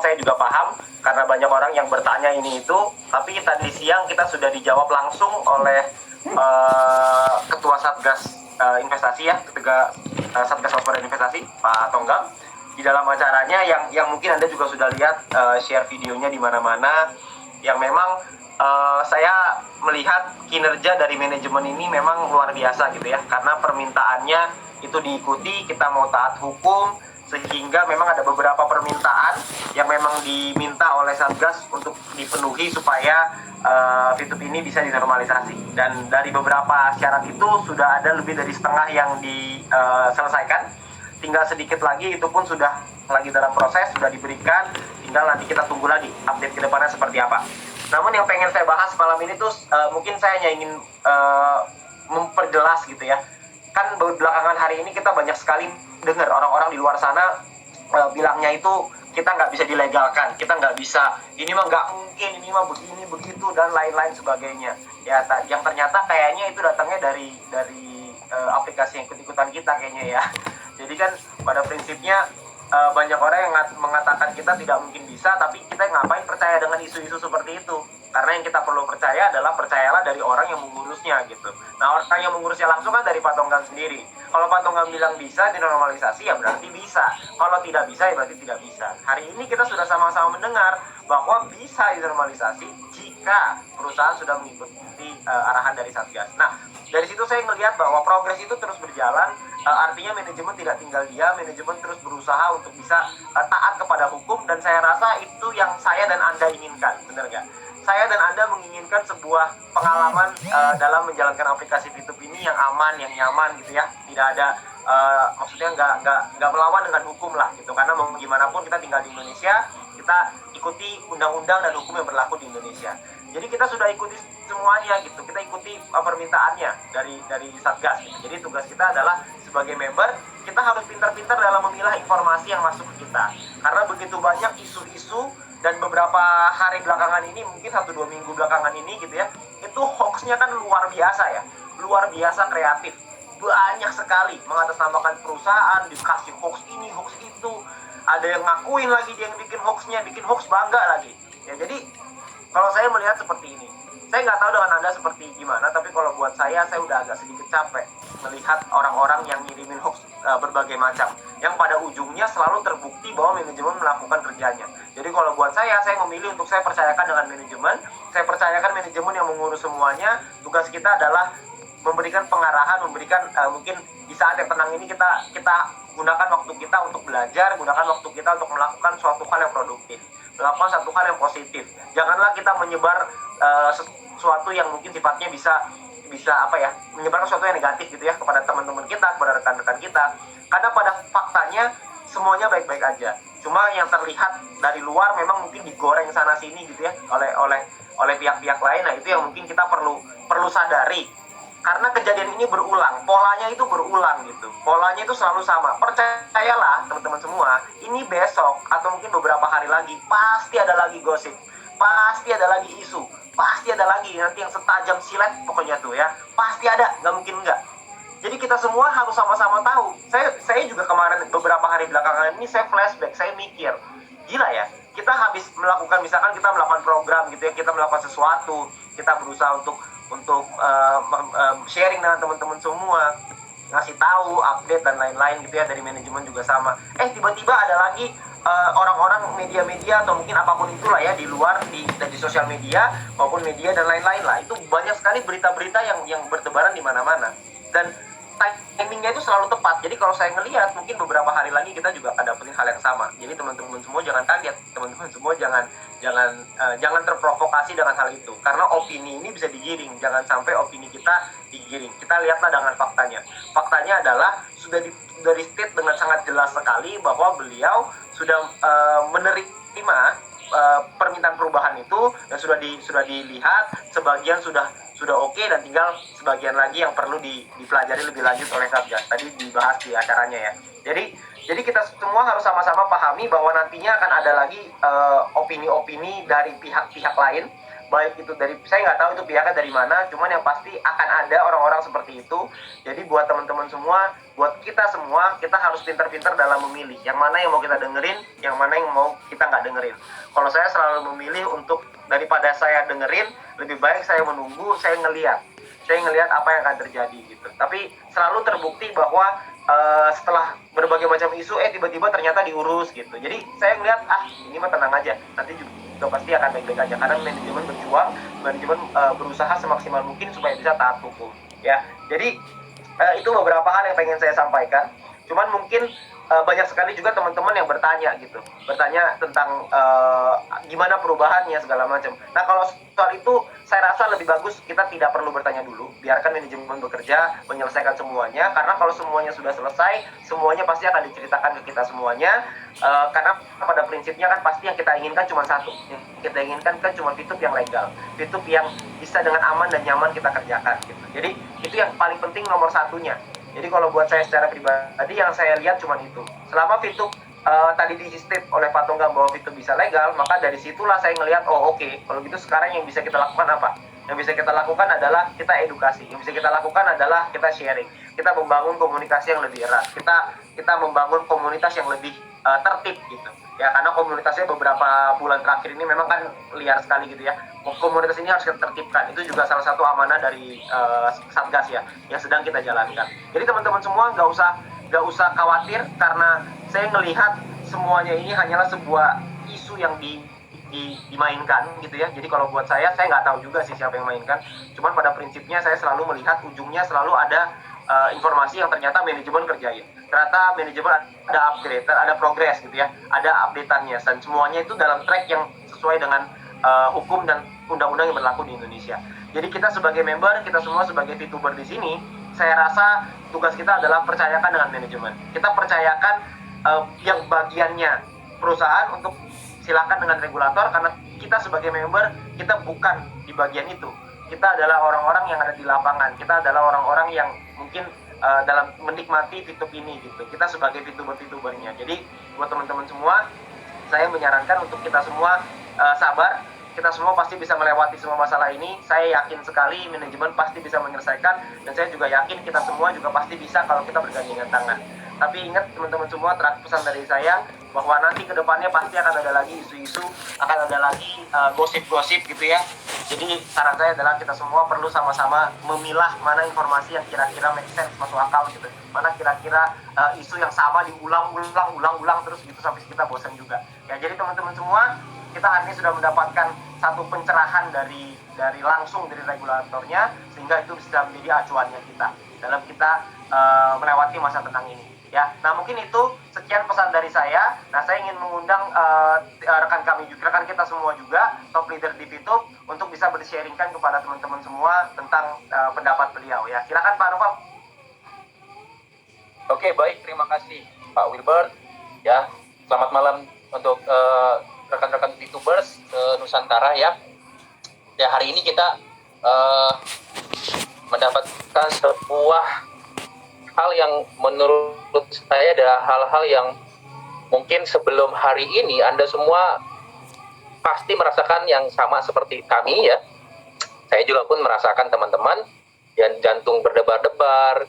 saya juga paham karena banyak orang yang bertanya ini itu, tapi tadi siang kita sudah dijawab langsung oleh Ketua Satgas Investasi ya, Ketua Satgas Waspada Investasi Pak Tonggang. Di dalam acaranya yang mungkin Anda juga sudah lihat share videonya di mana-mana, yang memang saya melihat kinerja dari manajemen ini memang luar biasa gitu ya, karena permintaannya itu diikuti, kita mau taat hukum, sehingga memang ada beberapa permintaan yang memang diminta oleh Satgas untuk dipenuhi supaya Fitup ini bisa dinormalisasi. Dan dari beberapa syarat itu sudah ada lebih dari setengah yang diselesaikan, tinggal sedikit lagi, itu pun sudah lagi dalam proses, sudah diberikan, tinggal nanti kita tunggu lagi update ke depannya seperti apa. Namun yang pengen saya bahas malam ini tuh mungkin saya hanya ingin memperjelas gitu ya. Kan belakangan hari ini kita banyak sekali dengar orang-orang di luar sana bilangnya itu kita nggak bisa dilegalkan, kita nggak bisa, ini mah nggak mungkin, ini mah begini begitu dan lain-lain sebagainya. Ya, yang ternyata kayaknya itu datangnya dari aplikasi yang ikut-ikutan kita kayaknya ya. Jadi kan pada prinsipnya banyak orang yang mengatakan kita tidak mungkin bisa, tapi kita ngapain percaya dengan isu-isu seperti itu? Karena yang kita perlu percaya adalah percayalah dari orang yang mengurusnya gitu. Nah, orang yang mengurusnya langsung kan dari Pak Tonggang sendiri. Kalau Pak Tonggang bilang bisa dinormalisasi, ya berarti bisa. Kalau tidak bisa, ya berarti tidak bisa. Hari ini kita sudah sama-sama mendengar bahwa bisa dinormalisasi jika perusahaan sudah mengikuti arahan dari Satgas. Nah, dari situ saya melihat bahwa progres itu terus berjalan, artinya manajemen tidak tinggal diam, manajemen terus berusaha untuk bisa taat kepada hukum, dan saya rasa itu yang saya dan Anda inginkan, benar nggak? Saya dan Anda menginginkan sebuah pengalaman dalam menjalankan aplikasi Fitup ini yang aman, yang nyaman gitu ya, tidak ada maksudnya nggak melawan dengan hukum lah gitu, karena mau gimana pun kita tinggal di Indonesia, kita ikuti undang-undang dan hukum yang berlaku di Indonesia. Jadi kita sudah ikuti semuanya gitu, kita ikuti permintaannya dari Satgas gitu. Jadi tugas kita adalah sebagai member, kita harus pintar-pintar dalam memilah informasi yang masuk ke kita, karena begitu banyak isu-isu. Dan beberapa hari belakangan ini, mungkin 1-2 minggu belakangan ini gitu ya, itu hoaxnya kan luar biasa ya, luar biasa kreatif, banyak sekali mengatasnamakan perusahaan, dikasih hoax ini, hoax itu, ada yang ngakuin lagi dia yang bikin hoaxnya, bikin hoax bangga lagi ya. Jadi kalau saya melihat seperti ini, saya nggak tahu dengan Anda seperti gimana, tapi kalau buat saya udah agak sedikit capek melihat orang-orang yang ngirimin hoax berbagai macam, yang pada ujungnya selalu terbukti bahwa manajemen melakukan kerjanya. Jadi kalau buat saya memilih untuk saya percayakan dengan manajemen, saya percayakan manajemen yang mengurus semuanya. Tugas kita adalah memberikan pengarahan, memberikan mungkin di saat yang tenang ini kita gunakan waktu kita untuk belajar, gunakan waktu kita untuk melakukan suatu hal yang produktif, melakukan satu hal yang positif. Janganlah kita menyebar sesuatu yang mungkin sifatnya bisa apa ya, menyebarkan sesuatu yang negatif gitu ya kepada teman-teman kita, kepada rekan-rekan kita. Karena pada faktanya semuanya baik-baik aja. Cuma yang terlihat dari luar memang mungkin digoreng sana sini gitu ya oleh pihak-pihak lain. Nah, itu yang mungkin kita perlu sadari. Karena kejadian ini berulang, polanya itu berulang gitu. Polanya itu selalu sama. Percayalah teman-teman semua, ini besok atau mungkin beberapa hari lagi pasti ada lagi gosip, pasti ada lagi isu, pasti ada lagi nanti yang setajam silet pokoknya tuh ya. Pasti ada, nggak mungkin nggak. Jadi kita semua harus sama-sama tahu. Saya juga kemarin beberapa hari belakangan ini saya flashback, saya mikir, gila ya, kita habis melakukan, misalkan kita melakukan program gitu ya, kita melakukan sesuatu, kita berusaha untuk sharing dengan teman-teman semua, ngasih tahu, update dan lain-lain gitu ya, dari manajemen juga sama. Tiba-tiba ada lagi orang-orang media-media atau mungkin apapun itulah ya di luar di sosial media maupun media dan lain-lain lah, itu banyak sekali berita-berita yang bertebaran di mana-mana, dan timingnya itu selalu tepat. Jadi kalau saya ngelihat mungkin beberapa hari lagi kita juga akan dapetin hal yang sama. Jadi teman-teman semua jangan kaget, teman-teman semua jangan terprovokasi dengan hal itu, karena opini ini bisa digiring. Jangan sampai opini kita digiring. Kita lihatlah dengan faktanya. Faktanya adalah sudah di state dengan sangat jelas sekali bahwa beliau sudah menerima permintaan perubahan itu, dan sudah dilihat, sebagian sudah oke, dan tinggal sebagian lagi yang perlu dipelajari lebih lanjut oleh Satgas. Tadi dibahas di acaranya ya. Jadi Jadi kita semua harus sama-sama pahami bahwa nantinya akan ada lagi opini-opini dari pihak-pihak lain, baik itu dari, saya nggak tahu itu pihaknya dari mana, cuman yang pasti akan ada orang-orang seperti itu. Jadi buat teman-teman semua, buat kita semua, kita harus pintar-pintar dalam memilih yang mana yang mau kita dengerin, yang mana yang mau kita nggak dengerin. Kalau saya selalu memilih untuk, daripada saya dengerin, lebih baik saya menunggu, saya ngelihat apa yang akan terjadi gitu. Tapi selalu terbukti bahwa setelah berbagai macam isu tiba-tiba ternyata diurus gitu. Jadi saya ngelihat ini mah tenang aja, nanti juga pasti akan baik-baik aja, karena manajemen berjuang, manajemen berusaha semaksimal mungkin supaya bisa taat hukum ya. Jadi itu beberapa hal yang pengen saya sampaikan. Cuman mungkin banyak sekali juga teman-teman yang bertanya tentang gimana perubahannya segala macam. Nah, kalau soal itu saya rasa lebih bagus kita tidak perlu bertanya dulu, biarkan manajemen bekerja menyelesaikan semuanya, karena kalau semuanya sudah selesai, semuanya pasti akan diceritakan ke kita semuanya. Karena pada prinsipnya kan pasti yang kita inginkan cuma satu, yang kita inginkan kan cuma VTube yang legal, VTube yang bisa dengan aman dan nyaman kita kerjakan gitu. Jadi itu yang paling penting, nomor satunya. Jadi kalau buat saya secara pribadi, yang saya lihat cuma itu. Selama VTube tadi di-state oleh Pak Tonggang bahwa VTube bisa legal, maka dari situlah saya ngelihat, oke, kalau gitu sekarang yang bisa kita lakukan apa? Yang bisa kita lakukan adalah kita edukasi. Yang bisa kita lakukan adalah kita sharing. Kita membangun komunikasi yang lebih erat. Kita membangun komunitas yang lebih tertib gitu. Ya, karena komunitasnya beberapa bulan terakhir ini memang kan liar sekali gitu ya. Komunitas ini harus kita tertibkan. Itu juga salah satu amanah dari Satgas ya, yang sedang kita jalankan. Jadi teman-teman semua nggak usah khawatir, karena saya melihat semuanya ini hanyalah sebuah isu yang dimainkan gitu ya. Jadi kalau buat saya nggak tahu juga sih siapa yang mainkan. Cuman pada prinsipnya saya selalu melihat ujungnya selalu ada informasi yang ternyata manajemen kerjain. Ternyata manajemen ada upgrade, ada progress gitu ya, ada update-annya, dan semuanya itu dalam track yang sesuai dengan hukum dan undang-undang yang berlaku di Indonesia. Jadi kita sebagai member, kita semua sebagai VTuber di sini, saya rasa tugas kita adalah percayakan dengan manajemen. Kita percayakan yang bagiannya perusahaan untuk silakan dengan regulator, karena kita sebagai member, kita bukan di bagian itu. Kita adalah orang-orang yang ada di lapangan. Kita adalah orang-orang yang mungkin dalam menikmati VTube ini gitu. Kita sebagai VTuber-VTubernya. Jadi buat teman-teman semua, saya menyarankan untuk kita semua sabar. Kita semua pasti bisa melewati semua masalah ini. Saya yakin sekali manajemen pasti bisa menyelesaikan, dan saya juga yakin kita semua juga pasti bisa kalau kita bergandengan tangan. Tapi ingat teman-teman semua, terakhir pesan dari saya bahwa nanti kedepannya pasti akan ada lagi isu-isu, akan ada lagi gosip-gosip gitu ya. Jadi saran saya adalah kita semua perlu sama-sama memilah mana informasi yang kira-kira make sense, masuk akal gitu. Mana kira-kira isu yang sama diulang terus gitu sampai kita bosan juga. Ya, jadi teman-teman semua, kita hari ini sudah mendapatkan satu pencerahan dari langsung dari regulatornya, sehingga itu bisa menjadi acuannya kita dalam kita melewati masa tenang ini. Ya, nah mungkin itu sekian pesan dari saya. Nah, saya ingin mengundang rekan kita semua juga, top leader di VTube, untuk bisa bersharingkan kepada teman-teman semua tentang pendapat beliau. Ya, silakan Pak Noval. Oke, baik, terima kasih Pak Wilbert. Ya, selamat malam untuk rekan-rekan VTubers Nusantara ya. Ya, hari ini kita mendapatkan sebuah hal yang menurut saya adalah hal-hal yang mungkin sebelum hari ini Anda semua pasti merasakan yang sama seperti kami ya. Saya juga pun merasakan teman-teman yang jantung berdebar-debar,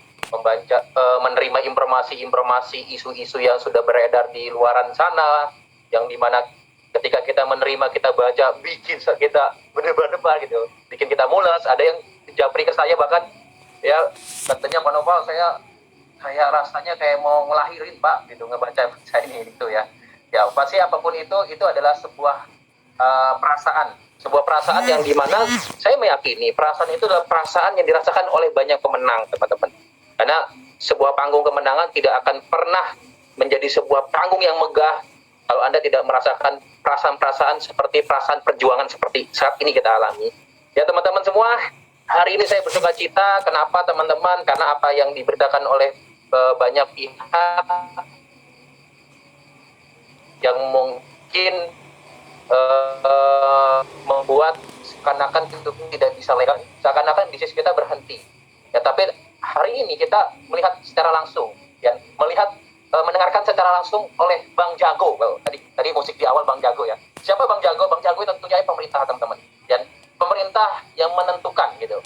menerima informasi-informasi isu-isu yang sudah beredar di luaran sana, yang dimana ketika kita menerima, kita baca, bikin kita berdebar-debar gitu, bikin kita mules. Ada yang japri ke saya bahkan, ya katanya Pak Noval, saya rasanya kayak mau ngelahirin Pak gitu ngebaca ini gitu ya. Ya pasti apapun itu adalah sebuah perasaan yang dimana saya meyakini perasaan itu adalah perasaan yang dirasakan oleh banyak pemenang teman-teman. Karena sebuah panggung kemenangan tidak akan pernah menjadi sebuah panggung yang megah kalau Anda tidak merasakan perasaan-perasaan seperti perasaan perjuangan seperti saat ini kita alami. Ya teman-teman semua, hari ini saya bersuka cita. Kenapa teman-teman? Karena apa yang diberitakan oleh banyak pihak yang mungkin membuat seakan-akan itu tidak bisa legal, seakan-akan bisnis kita berhenti. Ya, tapi hari ini kita melihat secara langsung, ya, melihat mendengarkan secara langsung oleh Bang Jago. Well, tadi musik di awal Bang Jago ya. Siapa Bang Jago? Bang Jago tentunya pemerintah teman-teman. Dan pemerintah yang menentukan gitu.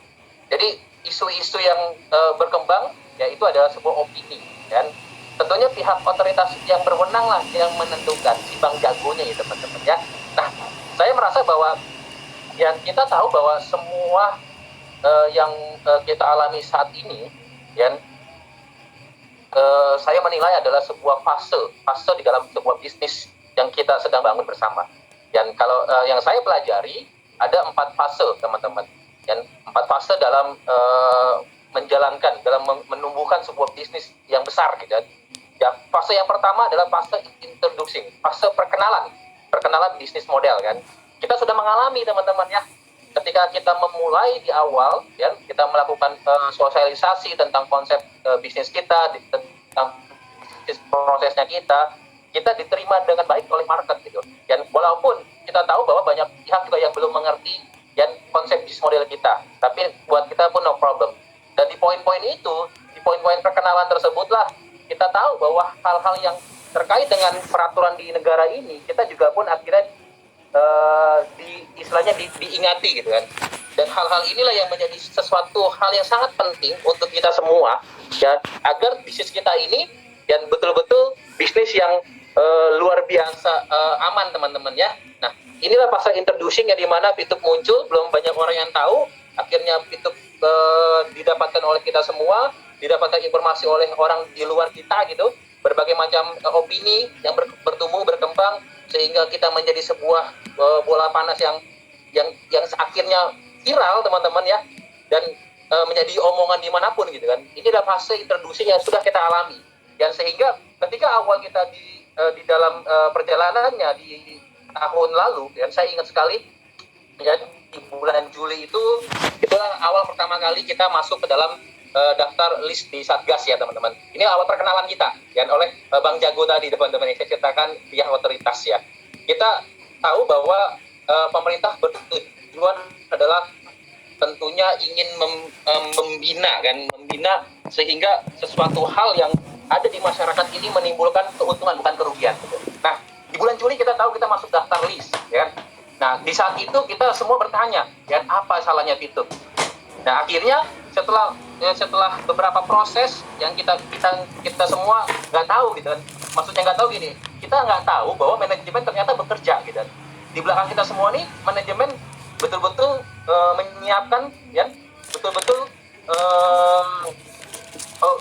Jadi isu-isu yang berkembang ya itu adalah sebuah opini dan tentunya pihak otoritas yang berwenang lah yang menentukan si Bang Jagonya ya teman-teman ya. Nah, saya merasa bahwa ya kita tahu bahwa semua yang kita alami saat ini ya saya menilai adalah sebuah fase di dalam sebuah bisnis yang kita sedang bangun bersama. Dan kalau yang saya pelajari ada 4 fase teman-teman. Dan 4 fase dalam menjalankan, dalam menumbuhkan sebuah bisnis yang besar gitu. Ya, fase yang pertama adalah fase introducing, fase perkenalan bisnis model kan. Kita sudah mengalami teman-teman ya. Ketika kita memulai di awal, ya, kita melakukan sosialisasi tentang konsep bisnis kita, tentang prosesnya kita diterima dengan baik oleh market gitu. Dan walaupun kita tahu bahwa banyak pihak juga yang belum mengerti dan konsep bisnis model kita, tapi buat kita pun no problem. Dan di poin-poin itu, di poin-poin perkenalan tersebutlah kita tahu bahwa hal-hal yang terkait dengan peraturan di negara ini, kita juga pun akhirnya diingati gitu kan. Dan hal-hal inilah yang menjadi sesuatu hal yang sangat penting untuk kita semua ya, agar bisnis kita ini dan betul-betul bisnis yang luar biasa aman teman-teman ya. Nah, inilah fase introducing ya, di mana Fitup muncul, belum banyak orang yang tahu. Akhirnya Fitup didapatkan oleh kita semua, didapatkan informasi oleh orang di luar kita gitu, berbagai macam opini yang bertumbuh berkembang sehingga kita menjadi sebuah bola panas yang akhirnya viral teman-teman ya, dan menjadi omongan dimanapun gitu kan. Ini adalah fase introducing yang sudah kita alami, dan sehingga ketika awal kita di dalam perjalanannya di tahun lalu, dan saya ingat sekali ya, di bulan Juli itulah awal pertama kali kita masuk ke dalam daftar list di Satgas ya teman-teman. Ini awal perkenalan kita ya oleh Bang Jago tadi teman-teman yang saya ceritakan pihak otoritas ya. Kita tahu bahwa pemerintah bertujuan adalah tentunya ingin membina sehingga sesuatu hal yang ada di masyarakat ini menimbulkan keuntungan bukan kerugian. Nah, di bulan Juli kita tahu kita masuk daftar list ya. Nah, di saat itu kita semua bertanya, ya apa salahnya Fitup? Nah, akhirnya setelah beberapa proses yang kita semua nggak tahu gitu kan. Maksudnya nggak tahu gini, kita nggak tahu bahwa manajemen ternyata bekerja gitu kan. Di belakang kita semua nih, manajemen betul-betul menyiapkan ya, betul-betul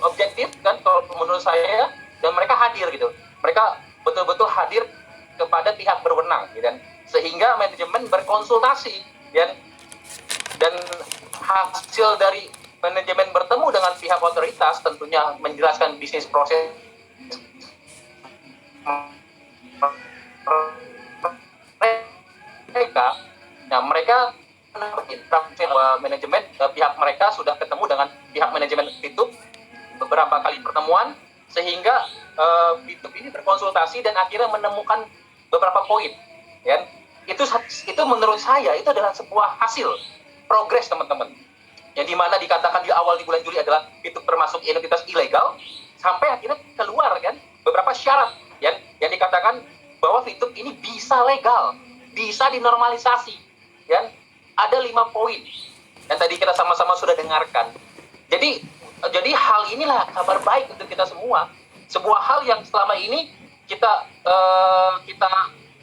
objektif kan kalau menurut saya, dan mereka hadir gitu. Mereka betul-betul hadir kepada pihak berwenang gitu kan. Sehingga manajemen berkonsultasi ya, dan hasil dari manajemen bertemu dengan pihak otoritas tentunya menjelaskan bisnis proses mereka manajemen pihak mereka sudah ketemu dengan pihak manajemen Fitup beberapa kali pertemuan, sehingga Fitup ini berkonsultasi dan akhirnya menemukan beberapa poin ya. Itu menurut saya itu adalah sebuah hasil progres teman-teman, yang dimana dikatakan di awal di bulan Juli adalah Fitup termasuk identitas ilegal, sampai akhirnya keluar kan beberapa syarat ya, yang dikatakan bahwa Fitup ini bisa legal, bisa dinormalisasi ya. Ada 5 poin yang tadi kita sama-sama sudah dengarkan. Jadi hal inilah kabar baik untuk kita semua. Sebuah hal yang selama ini kita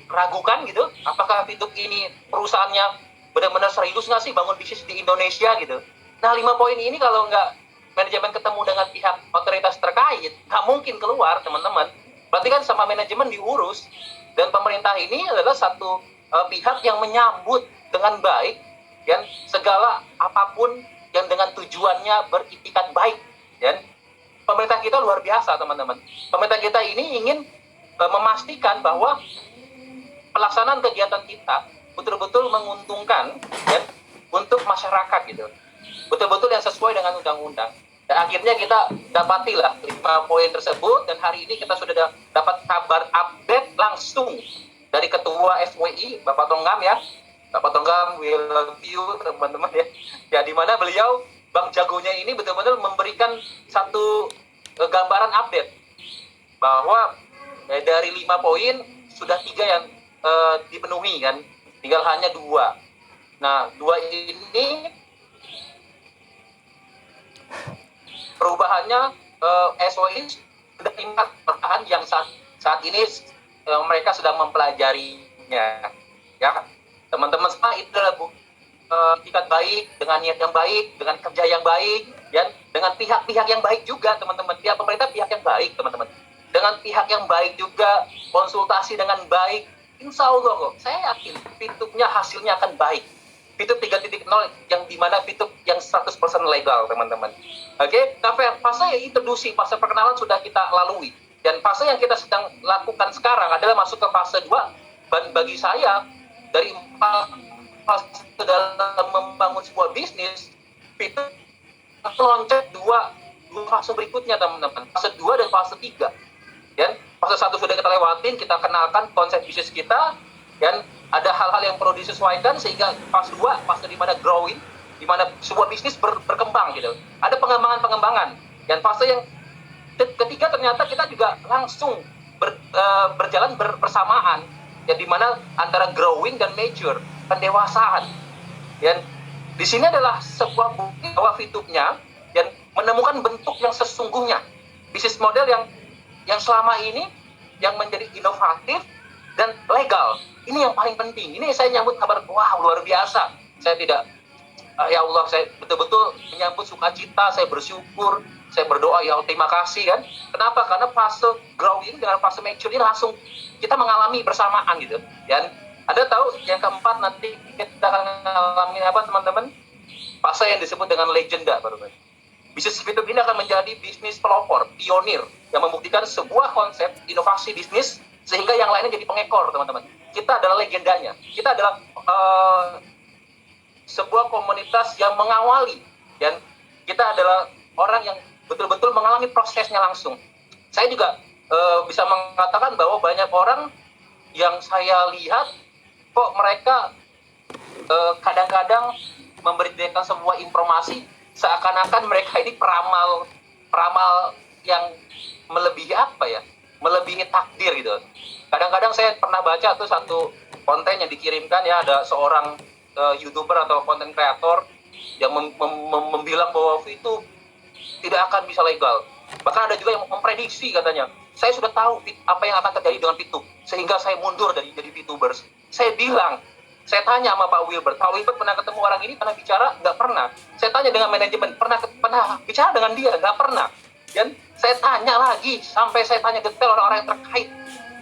ragukan gitu, apakah Fitup ini perusahaannya benar-benar serius nggak sih bangun bisnis di Indonesia gitu. Nah, 5 poin ini kalau nggak manajemen ketemu dengan pihak otoritas terkait, nggak mungkin keluar teman-teman. Berarti kan sama manajemen diurus, dan pemerintah ini adalah satu pihak yang menyambut dengan baik dan segala apapun yang dengan tujuannya beritikat baik. Dan pemerintah kita luar biasa teman-teman. Pemerintah kita ini ingin memastikan bahwa pelaksanaan kegiatan kita betul-betul menguntungkan ya, untuk masyarakat gitu, betul-betul yang sesuai dengan undang-undang. Dan akhirnya kita dapatilah 5 poin tersebut, dan hari ini kita sudah dapat kabar update langsung dari Ketua SWI Bapak Tonggam ya. Bapak Tonggam, we love you teman-teman ya. Ya, di mana beliau Bang Jagonya ini betul-betul memberikan satu gambaran update bahwa dari 5 poin sudah 3 yang dipenuhi kan, tinggal hanya 2. Nah, 2 ini perubahannya SOI sudah ingat perubahan yang saat ini mereka sedang mempelajarinya, ya teman-teman semua. Itu adalah itikat baik, dengan niat yang baik, dengan kerja yang baik, dan dengan pihak-pihak yang baik juga teman-teman. Pihak pemerintah pihak yang baik teman-teman, dengan pihak yang baik juga, konsultasi dengan baik. Insya Allah kok, saya yakin Fitup-nya hasilnya akan baik. Fitup 3.0 yang dimana Fitup yang 100% legal teman-teman. Oke, nah fase introduksi, fase perkenalan sudah kita lalui, dan fase yang kita sedang lakukan sekarang adalah masuk ke fase 2. Dan bagi saya, dari 4 fase dalam membangun sebuah bisnis, Fitup loncat 2 fase berikutnya teman-teman, fase 2 dan fase 3. Dan fase 1 sudah kita lewatin, kita kenalkan konsep bisnis kita, dan ada hal-hal yang perlu disesuaikan, sehingga fase 2, fase di mana growing, di mana sebuah bisnis berkembang gitu. Ada pengembangan, dan fase yang ketiga ternyata kita juga langsung berjalan bersamaan, ya, di mana antara growing dan mature, pendewasaan. Dan di sini adalah sebuah bukti bahwa Fitup-nya dan menemukan bentuk yang sesungguhnya, bisnis model yang selama ini yang menjadi inovatif dan legal. Ini yang paling penting. Ini saya nyambut kabar, wah luar biasa. Saya tidak, ya Allah, saya betul-betul menyambut sukacita, saya bersyukur, saya berdoa, ya Allah terima kasih kan. Kenapa? Karena fase growing dengan fase mature ini langsung kita mengalami bersamaan gitu. Dan Anda tahu yang keempat nanti kita akan mengalami apa teman-teman? Fase yang disebut dengan legenda, teman-teman. Bisnis Fitup ini akan menjadi bisnis pelopor, pionir, yang membuktikan sebuah konsep inovasi bisnis sehingga yang lainnya jadi pengekor, teman-teman. Kita adalah legendanya. Kita adalah sebuah komunitas yang mengawali, dan kita adalah orang yang betul-betul mengalami prosesnya langsung. Saya juga bisa mengatakan bahwa banyak orang yang saya lihat kok mereka kadang-kadang memberitakan sebuah informasi seakan-akan mereka ini peramal yang melebihi apa ya, melebihi takdir gitu. Kadang-kadang saya pernah baca tuh satu konten yang dikirimkan, ya, ada seorang YouTuber atau konten kreator yang membilang bahwa itu tidak akan bisa legal. Bahkan ada juga yang memprediksi, katanya, saya sudah tahu apa yang akan terjadi dengan Fitup, sehingga saya mundur dari jadi Fitubers. Saya bilang, saya tanya sama Pak Wilbert pernah ketemu orang ini, pernah bicara? Nggak pernah. Saya tanya dengan manajemen, pernah bicara dengan dia? Nggak pernah. Dan saya tanya lagi, sampai saya tanya detail orang-orang yang terkait.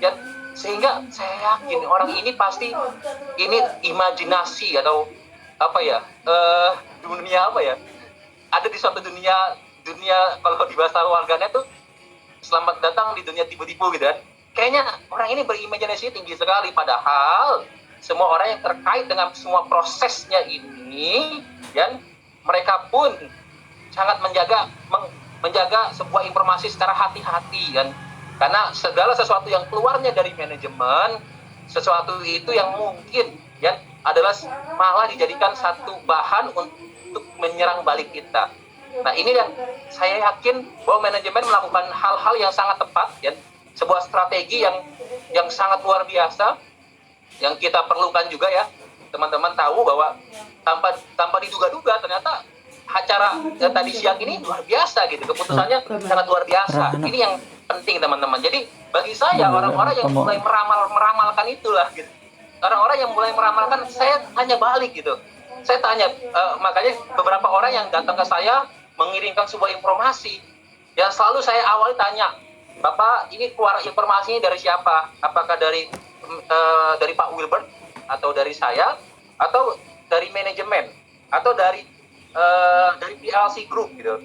Dan sehingga saya yakin orang ini pasti ini imajinasi atau apa ya, dunia apa ya, ada di suatu dunia kalau di bahasa warganet tuh selamat datang di dunia tipu-tipu gitu kan. Kayaknya orang ini berimajinasi tinggi sekali, padahal semua orang yang terkait dengan semua prosesnya ini, dan mereka pun sangat menjaga sebuah informasi secara hati-hati kan. Karena segala sesuatu yang keluarnya dari manajemen, sesuatu itu yang mungkin ya adalah malah dijadikan satu bahan untuk menyerang balik kita. Nah, ini yang saya yakin bahwa manajemen melakukan hal-hal yang sangat tepat, ya, sebuah strategi yang sangat luar biasa, yang kita perlukan juga, ya, teman-teman tahu bahwa tanpa diduga-duga ternyata acara tadi siang ini luar biasa gitu, keputusannya sangat luar biasa. Ini yang penting teman-teman. Jadi bagi saya orang-orang yang mulai meramalkan itulah gitu. Orang-orang yang mulai meramalkan, saya tanya balik gitu. Saya tanya, makanya beberapa orang yang datang ke saya mengirimkan sebuah informasi, yang selalu saya awali tanya, Bapak ini keluar informasinya dari siapa? Apakah dari Pak Wilbert atau dari saya atau dari manajemen atau dari PLC Group gitu,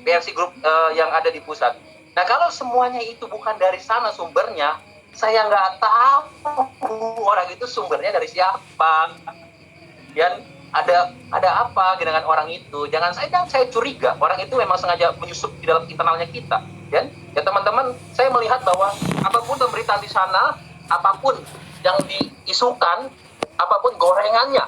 PLC Group yang ada di pusat. Nah, kalau semuanya itu bukan dari sana sumbernya, saya nggak tahu orang itu sumbernya dari siapa. Dan ada apa dengan orang itu? Jangan saya curiga orang itu memang sengaja menyusup di dalam internalnya kita. Dan ya teman-teman, saya melihat bahwa apapun pemberitaan di sana, apapun yang diisukan, apapun gorengannya,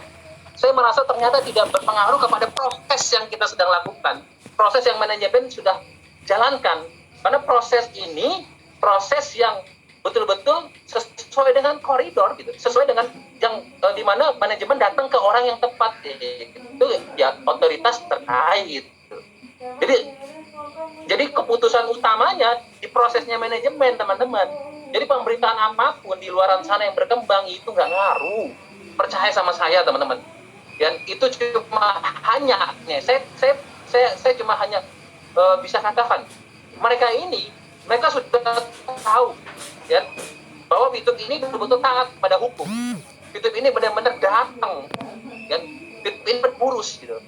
saya merasa ternyata tidak berpengaruh kepada proses yang kita sedang lakukan, proses yang manajemen sudah jalankan. Karena proses ini proses yang betul-betul sesuai dengan koridor gitu, sesuai dengan yang di mana manajemen datang ke orang yang tepat, itu ya otoritas terkait gitu. Jadi keputusan utamanya di prosesnya manajemen, teman-teman. Jadi pemberitaan apapun di luaran sana yang berkembang itu nggak ngaruh. Percaya sama saya, teman-teman. Dan itu cuma hanya, saya cuma hanya bisa katakan, mereka sudah tahu, ya, bahwa YouTube ini betul-betul taat pada hukum. YouTube ini benar-benar datang, ya, YouTube ini berurus gitu.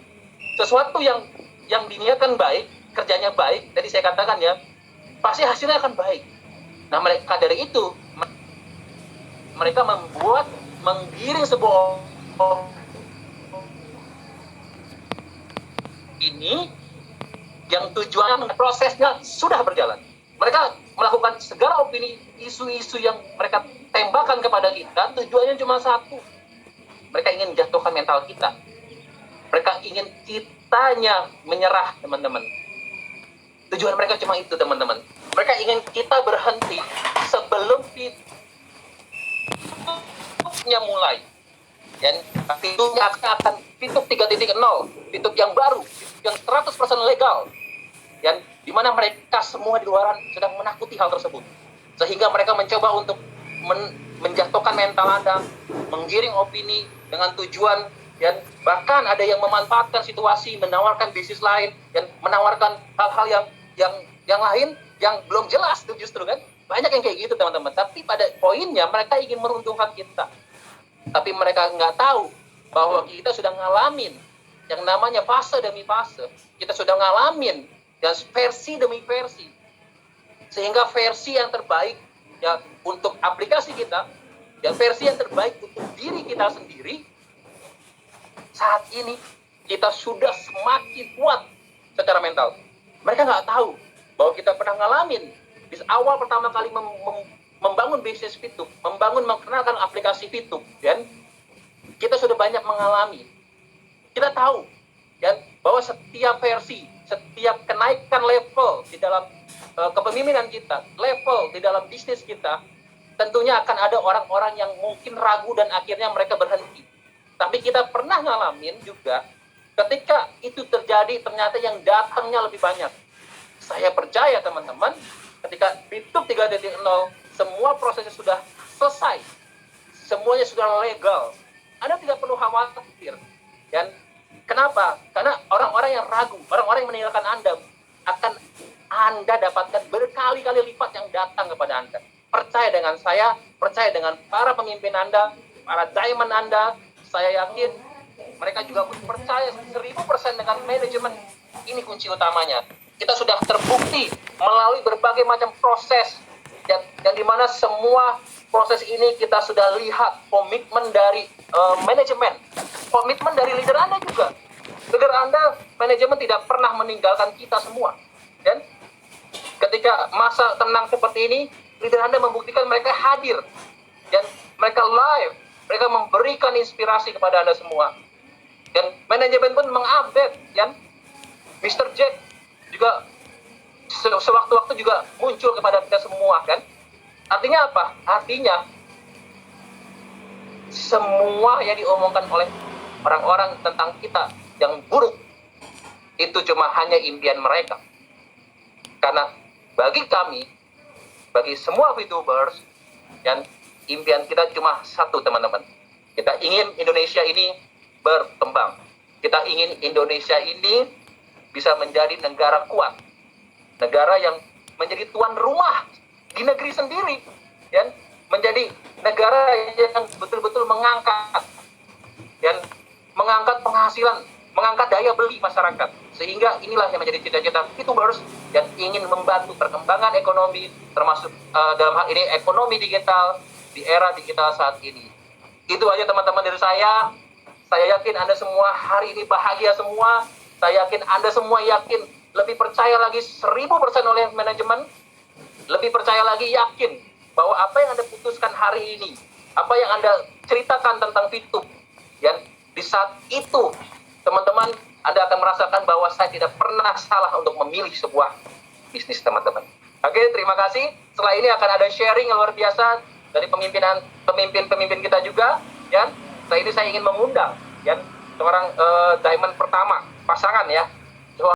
Sesuatu yang diniatkan baik, kerjanya baik, tadi saya katakan ya, pasti hasilnya akan baik. Nah, mereka dari itu mereka menggiring sebuah ini yang tujuannya prosesnya sudah berjalan. Mereka melakukan segala opini, isu-isu yang mereka tembakan kepada kita, tujuannya cuma satu. Mereka ingin jatuhkan mental kita. Mereka ingin kitanya menyerah, teman-teman. Tujuan mereka cuma itu, teman-teman. Mereka ingin kita berhenti sebelum fitupnya mulai. Dan fitupnya akan fitup 3.0, fitup yang baru, yang 100% legal. Dan di mana mereka semua di luaran sedang menakuti hal tersebut. Sehingga mereka mencoba untuk menjatuhkan mental Anda, menggiring opini dengan tujuan, dan bahkan ada yang memanfaatkan situasi, menawarkan bisnis lain, dan menawarkan hal-hal yang lain yang belum jelas tuh justru kan. Banyak yang kayak gitu, teman-teman. Tapi pada poinnya mereka ingin meruntuhkan kita. Tapi mereka nggak tahu bahwa kita sudah ngalamin yang namanya fase demi fase. Kita sudah ngalamin dan versi demi versi. Sehingga versi yang terbaik ya untuk aplikasi kita, dan versi yang terbaik untuk diri kita sendiri, saat ini kita sudah semakin kuat secara mental. Mereka nggak tahu bahwa kita pernah ngalamin di awal pertama kali membangun bisnis Fitup, mengenalkan aplikasi Fitup, dan kita sudah banyak mengalami. Kita tahu dan bahwa setiap versi, setiap kenaikan level di dalam kepemimpinan kita, level di dalam bisnis kita, tentunya akan ada orang-orang yang mungkin ragu dan akhirnya mereka berhenti. Tapi kita pernah ngalamin juga ketika itu terjadi, ternyata yang datangnya lebih banyak. Saya percaya, teman-teman, ketika Fitup 3.0 semua prosesnya sudah selesai, semuanya sudah legal, Anda tidak perlu khawatir. Dan kenapa? Karena orang-orang yang ragu, orang-orang yang meninggalkan Anda, akan Anda dapatkan berkali-kali lipat yang datang kepada Anda. Percaya dengan saya, percaya dengan para pemimpin Anda, para diamond Anda. Saya yakin mereka juga percaya 1000% dengan manajemen. Ini kunci utamanya. Kita sudah terbukti melalui berbagai macam proses, dan di mana semua proses ini kita sudah lihat komitmen dari manajemen, komitmen dari leader Anda juga. Leader Anda, manajemen tidak pernah meninggalkan kita semua. Dan ketika masa tenang seperti ini, leader Anda membuktikan mereka hadir, dan mereka live, mereka memberikan inspirasi kepada Anda semua. Dan manajemen pun mengupdate, dan Mr. Jack juga sewaktu-waktu juga muncul kepada kita semua, kan? Artinya apa? Artinya semua yang diomongkan oleh orang-orang tentang kita yang buruk itu cuma hanya impian mereka. Karena bagi kami, bagi semua VTubers, dan impian kita cuma satu, teman-teman. Kita ingin Indonesia ini berkembang. Kita ingin Indonesia ini bisa menjadi negara kuat, negara yang menjadi tuan rumah di negeri sendiri, dan menjadi negara yang betul-betul mengangkat penghasilan, mengangkat daya beli masyarakat. Sehingga inilah yang menjadi cita-cita VTubers, dan ingin membantu perkembangan ekonomi, termasuk dalam hal ini ekonomi digital di era digital saat ini. Itu aja, teman-teman, dari saya. Saya yakin Anda semua hari ini bahagia semua. Saya yakin Anda semua yakin, lebih percaya lagi 1000% oleh manajemen, lebih percaya lagi, yakin bahwa apa yang Anda putuskan hari ini, apa yang Anda ceritakan tentang Fitup, dan di saat itu, teman-teman, Anda akan merasakan bahwa saya tidak pernah salah untuk memilih sebuah bisnis, teman-teman. Oke, terima kasih. Setelah ini akan ada sharing yang luar biasa dari pemimpin kita juga, Yan. Setelah ini saya ingin mengundang Yan, seorang diamond pertama pasangan ya,